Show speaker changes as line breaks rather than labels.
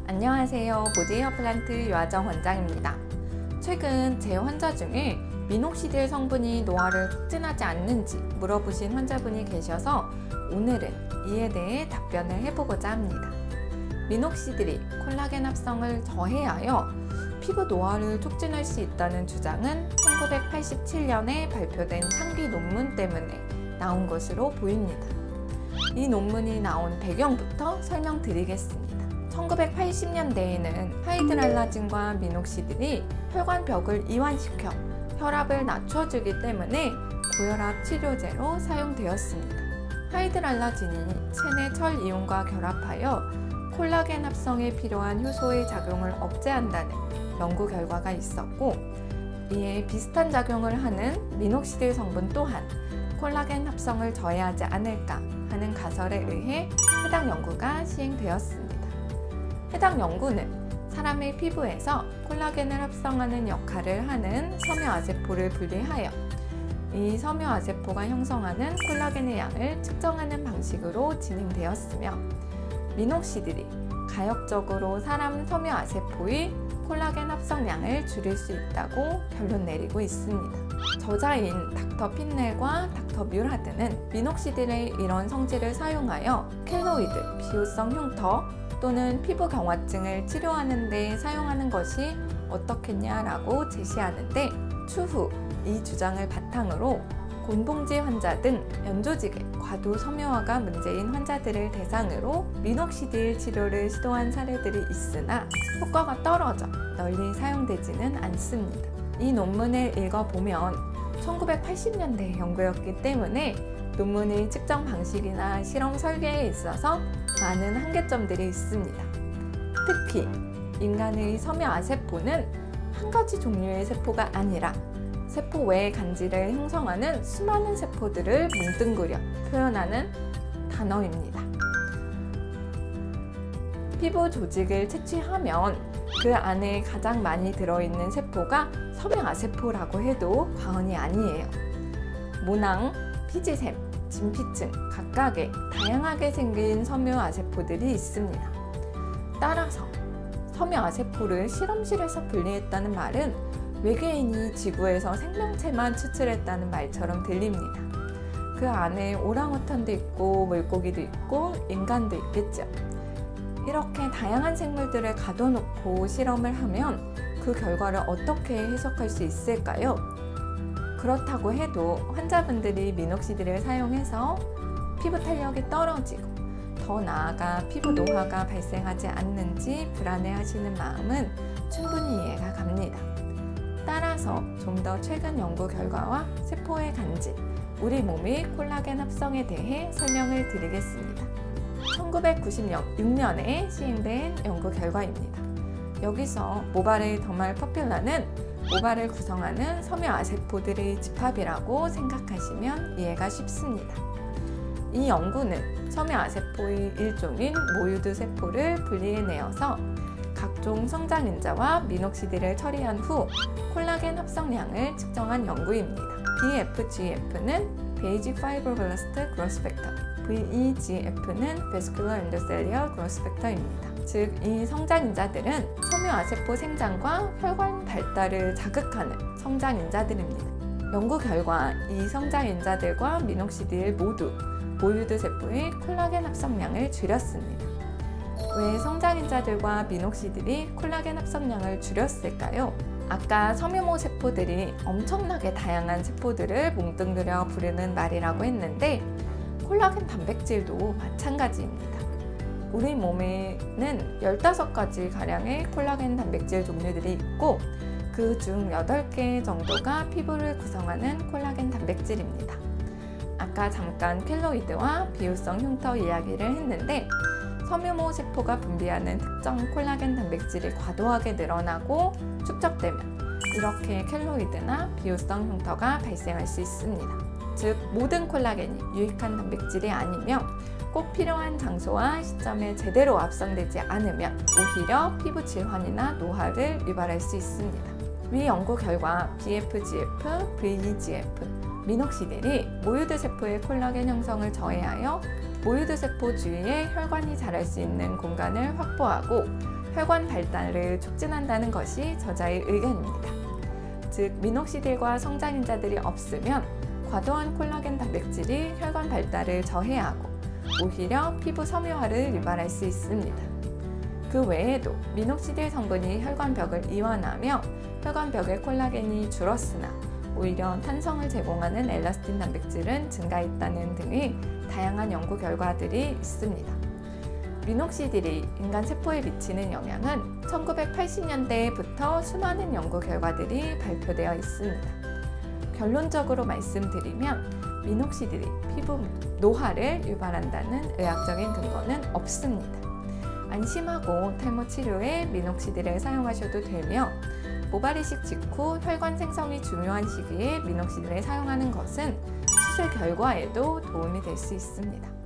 안녕하세요. 보디헤어 플란트 유아정 원장입니다. 최근 제 환자 중에 미녹시딜 성분이 노화를 촉진하지 않는지 물어보신 환자분이 계셔서 오늘은 이에 대해 답변을 해보고자 합니다. 미녹시딜이 콜라겐 합성을 저해하여 피부 노화를 촉진할 수 있다는 주장은 1987년에 발표된 상기 논문 때문에 나온 것으로 보입니다. 이 논문이 나온 배경부터 설명드리겠습니다. 1980년대에는 하이드랄라진과 미녹시딜이 혈관벽을 이완시켜 혈압을 낮춰주기 때문에 고혈압 치료제로 사용되었습니다. 하이드랄라진이 체내 철 이온과 결합하여 콜라겐 합성에 필요한 효소의 작용을 억제한다는 연구 결과가 있었고, 이에 비슷한 작용을 하는 미녹시딜 성분 또한 콜라겐 합성을 저해하지 않을까 하는 가설에 의해 해당 연구가 시행되었습니다. 해당 연구는 사람의 피부에서 콜라겐을 합성하는 역할을 하는 섬유아세포를 분리하여 이 섬유아세포가 형성하는 콜라겐의 양을 측정하는 방식으로 진행되었으며, 미녹시딜이 가역적으로 사람 섬유아세포의 콜라겐 합성량을 줄일 수 있다고 결론 내리고 있습니다. 저자인 닥터 핀넬과 닥터 뮬하드는 미녹시딜의 이런 성질을 사용하여 켈로이드, 비효성 흉터 또는 피부 경화증을 치료하는 데 사용하는 것이 어떻겠냐라고 제시하는데, 추후 이 주장을 바탕으로 곤봉지 환자 등 연조직의 과도 섬유화가 문제인 환자들을 대상으로 미녹시딜 치료를 시도한 사례들이 있으나 효과가 떨어져 널리 사용되지는 않습니다. 이 논문을 읽어보면 1980년대 연구였기 때문에 논문의 측정 방식이나 실험 설계에 있어서 많은 한계점들이 있습니다. 특히 인간의 섬유아세포는 한 가지 종류의 세포가 아니라 세포 외의 간질을 형성하는 수많은 세포들을 뭉뚱그려 표현하는 단어입니다. 피부 조직을 채취하면 그 안에 가장 많이 들어있는 세포가 섬유아세포라고 해도 과언이 아니에요. 모낭, 피지샘, 진피층 각각의 다양하게 생긴 섬유아세포들이 있습니다. 따라서 섬유아세포를 실험실에서 분리했다는 말은 외계인이 지구에서 생명체만 추출했다는 말처럼 들립니다. 그 안에 오랑우탄도 있고 물고기도 있고 인간도 있겠죠. 이렇게 다양한 생물들을 가둬놓고 실험을 하면 그 결과를 어떻게 해석할 수 있을까요? 그렇다고 해도 환자분들이 미녹시딜을 사용해서 피부 탄력이 떨어지고 더 나아가 피부 노화가 발생하지 않는지 불안해하시는 마음은 충분히 이해가 갑니다. 따라서 좀 더 최근 연구 결과와 세포의 간질, 우리 몸의 콜라겐 합성에 대해 설명을 드리겠습니다. 1996년에 시행된 연구 결과입니다. 여기서 모발의 더말 퍼퓰라는 모발을 구성하는 섬유아세포들의 집합이라고 생각하시면 이해가 쉽습니다. 이 연구는 섬유아세포의 일종인 모유드 세포를 분리해내어서 각종 성장인자와 미녹시딜을 처리한 후 콜라겐 합성량을 측정한 연구입니다. BFGF는 베이지 파이브로블라스트 그로스 팩터, VEGF는 베스큘러 엔도셀리얼 그로스 팩터입니다. 즉, 이 성장인자들은 섬유아세포 생장과 혈관 발달을 자극하는 성장인자들입니다. 연구 결과 이 성장인자들과 미녹시딜 모두 모유드 세포의 콜라겐 합성량을 줄였습니다. 왜 성장인자들과 미녹시딜이 콜라겐 합성량을 줄였을까요? 아까 섬유모 세포들이 엄청나게 다양한 세포들을 뭉뚱그려 부르는 말이라고 했는데, 콜라겐 단백질도 마찬가지입니다. 우리 몸에는 15가지 가량의 콜라겐 단백질 종류들이 있고, 그 중 8개 정도가 피부를 구성하는 콜라겐 단백질입니다. 아까 잠깐 켈로이드와 비효성 흉터 이야기를 했는데, 섬유모 세포가 분비하는 특정 콜라겐 단백질이 과도하게 늘어나고 축적되면 이렇게 켈로이드나 비효성 흉터가 발생할 수 있습니다. 즉, 모든 콜라겐이 유익한 단백질이 아니며 꼭 필요한 장소와 시점에 제대로 합성되지 않으면 오히려 피부 질환이나 노화를 유발할 수 있습니다. 위 연구 결과 BFGF, VEGF, 미녹시딜이 모유드 세포의 콜라겐 형성을 저해하여 모유드 세포 주위에 혈관이 자랄 수 있는 공간을 확보하고 혈관 발달을 촉진한다는 것이 저자의 의견입니다. 즉, 미녹시딜과 성장인자들이 없으면 과도한 콜라겐 단백질이 혈관 발달을 저해하고 오히려 피부 섬유화를 유발할 수 있습니다. 그 외에도 미녹시딜 성분이 혈관벽을 이완하며 혈관벽의 콜라겐이 줄었으나 오히려 탄성을 제공하는 엘라스틴 단백질은 증가했다는 등의 다양한 연구 결과들이 있습니다. 미녹시딜이 인간 세포에 미치는 영향은 1980년대부터 수많은 연구 결과들이 발표되어 있습니다. 결론적으로 말씀드리면 미녹시딜이 피부 노화를 유발한다는 의학적인 근거는 없습니다. 안심하고 탈모 치료에 미녹시딜을 사용하셔도 되며 모발이식 직후 혈관 생성이 중요한 시기에 미녹시딜을 사용하는 것은 수술 결과에도 도움이 될 수 있습니다.